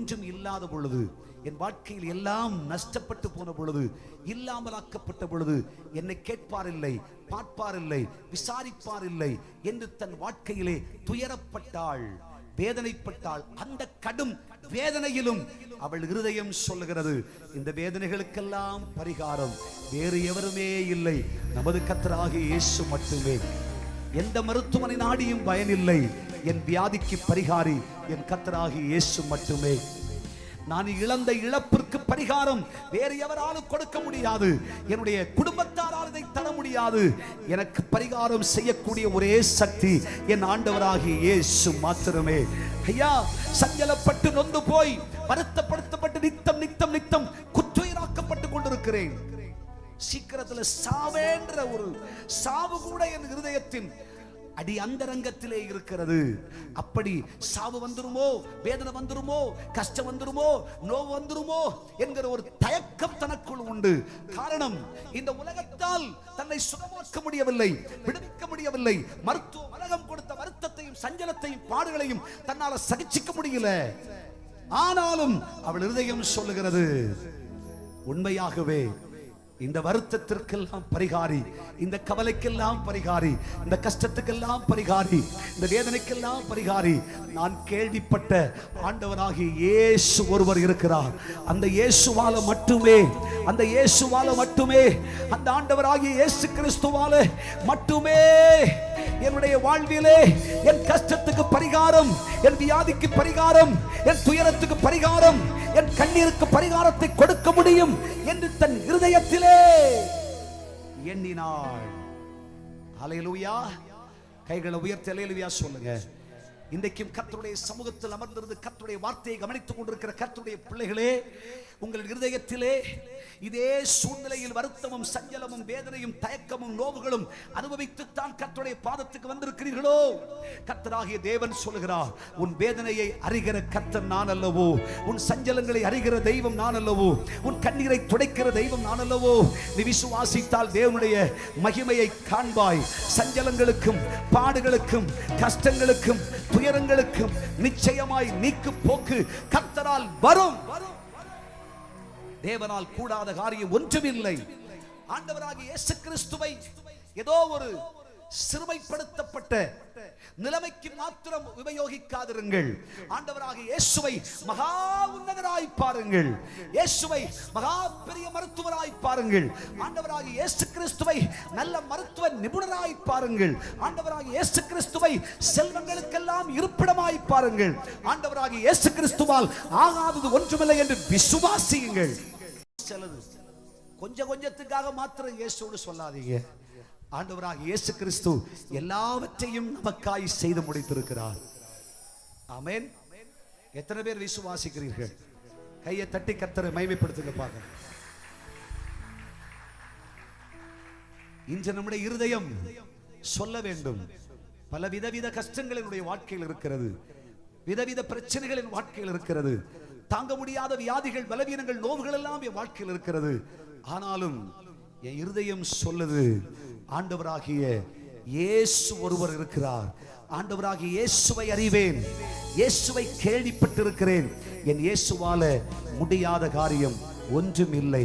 ஒன்றும் இல்லாத பொழுது, என் வாழ்க்கையில் எல்லாம் நஷ்டப்பட்டு போன பொழுது, இல்லாமலாக்கப்பட்ட பொழுது என்னை கேட்பார் இல்லை, பார்ப்பார் இல்லை, விசாரிப்பார் இல்லை என்று தன் வாழ்க்கையிலே துயரப்பட்டாள், வேதனைப்பட்டாள். அந்த கடும் வேதனையிலும் அவள் இருதயம் சொல்லுகிறது, இந்த வேதனைகளுக்கெல்லாம் பரிகாரம் வேறு எவருமே இல்லை, நமது கர்த்தராகிய இயேசு மட்டுமே. எந்த மருத்துவனை நாடியும் பயனில்லை, என் வியாதிக்கு பரிகாரி என் கர்த்தராகிய இயேசு மட்டுமே. நான் இழந்த இழப்பிற்கு பரிகாரம் வேறு எவராலும் கொடுக்க முடியாது, என்னுடைய குடும்பத்தாரால் இதை தர முடியாது. எனக்கு பரிகாரம் செய்யக்கூடிய ஒரே சக்தி என் ஆண்டவராகிய இயேசு மாத்திரமே. ஐயா, சஞ்சலப்பட்டு நொந்து போய் வருத்தப்படுத்தப்பட்டு நித்தம் நித்தம் நித்தம் குற்றுயிராக்கப்பட்டு கொண்டிருக்கிறேன். சீக்கிரத்தில் சாவேன்ற ஒரு சாவு கூட என் இருதயத்தின் அடி அந்தரங்கத்திலே இருக்கிறது. அப்படி சாவு வந்துருமோ, வேதனை வந்துருமோ, கஷ்டம் வந்துருமோ, நோவு வந்துருமோ என்கிற ஒரு தயக்கம் தனக்குள் உண்டு. காரணம், இந்த உலகத்தால் தன்னை சுகமாக்க முடியவில்லை, விடுவிக்க முடியவில்லை. மருத்துவ உலகம் கொடுத்த வருத்தத்தையும் சஞ்சலத்தையும் பாடுகளையும் தன்னால சகிச்சிக்க முடியல. ஆனாலும் அவள் இருதயம் சொல்லுகிறது, உண்மையாகவே இந்த வருத்தத்திற்கெல்லாம் பரிகாரி, இந்த கவலைக்கெல்லாம் பரிகாரி, இந்த கஷ்டத்துக்கெல்லாம் பரிகாரி, இந்த வேதனைக்கெல்லாம் பரிகாரி நான் கேள்விப்பட்ட ஆண்டவராகிய இயேசு ஒருவர் இருக்கிறார். அந்த இயேசுவால மட்டுமே, அந்த இயேசுவால மட்டுமே, அந்த ஆண்டவராகிய இயேசு கிறிஸ்துவால மட்டுமே என்னுடைய வாழ்விலே என் கஷ்டத்துக்கு பரிகாரம், என் வியாதிக்கு பரிகாரம், என் துயரத்துக்கு பரிகாரம், என் கண்ணீருக்கு பரிகாரத்தை கொடுக்க முடியும் என்று தன் இருதயத்திலே எண்ணினாள். ஹல்லேலூயா. கைகளை உயர்த்தி ஹல்லேலூயா சொல்லுங்க. இன்றைக்கும் கர்த்தருடைய சமூகத்தில் அமர்ந்திருந்து கர்த்தருடைய வார்த்தையை கவனித்துக் கொண்டிருக்கிற கர்த்தருடைய பிள்ளைகளே, உங்கள் இருதயத்திலே இதே சூழ்நிலையில் வருத்தமும் சஞ்சலமும் வேதனையும் தயக்கமும் நோவுகளும் அனுபவித்துத்தான் கர்த்தருடைய பாதத்துக்கு வந்திருக்கிறீர்களோ? கர்த்தராகிய தேவன் சொல்கிறார், உன் வேதனையை அறிகிற கர்த்தர் நான் அல்லவோ, உன் சஞ்சலங்களை அறிகிற தெய்வம் நான் அல்லவோ, உன் கண்ணீரை துடைக்கிற தெய்வம் நான் அல்லவோ. நீ விசுவாசித்தால் தேவனுடைய மகிமையை காண்பாய். சஞ்சலங்களுக்கும் பாடுகளுக்கும் கஷ்டங்களுக்கும் துயரங்களுக்கும் நிச்சயமாய் நீக்கு போக்கு கர்த்தரால் வரும். தேவனால் கூடாத காரியம் ஒன்றுமில்லை. ஆண்டவராகிய இயேசு கிறிஸ்துவை ஏதோ ஒரு சிறுமைப்படுத்தப்பட்ட நிலைமைக்கு மாத்திரம் உபயோகிக்காதிருங்கள். ஆண்டவராகிய இயேசுவை மகா உன்னதராய் பாருங்கள். இயேசுவை மகா பெரிய மருத்துவராய் பாருங்கள். ஆண்டவராகிய இயேசு கிறிஸ்துவை நல்ல மருத்துவ நிபுணராய் பாருங்கள். ஆண்டவராகிய இயேசு கிறிஸ்துவை செல்வங்களுக்கெல்லாம் இருப்பிடமாய் பாருங்கள். ஆண்டவராகிய இயேசு கிறிஸ்துவால் ஆகாதது ஒன்றுமில்லை என்று விசுவாசியுங்கள். கொஞ்சம் கொஞ்சத்துக்காக மாத்திரம் இயேசுவோடு சொல்லாதீங்க. ஆண்டவராகிய இயேசு கிறிஸ்து எல்லாவற்றையும் நமக்காய் செய்து முடித்திருக்கிறார். ஆமென். எத்தனை பேர் விசுவாசிக்கிறீர்கள்? கையை தட்டி கர்த்தரை மகிமைப்படுத்துங்க பார்க்க. இன்று நம்முடைய இருதயம் சொல்ல வேண்டும். பல விதவித கஷ்டங்கள் என்னுடைய வாழ்க்கையில் இருக்கிறது, விதவித பிரச்சனைகள் என் வாழ்க்கையில் இருக்கிறது, தாங்க முடியாத வியாதிகள், பலவீனங்கள், நோவுகள் எல்லாம் என் வாழ்க்கையில் இருக்கிறது. ஆனாலும் என் இருதயம் சொல்லுது, ஆண்டவராகிய இயேசு ஒருவர் இருக்கிறார். ஆண்டவராகிய இயேசுவை அறிவேன், இயேசுவை கேள்விப்பட்டிருக்கிறேன். என் இயேசுவால முடியாத காரியம் ஒன்றும் இல்லை.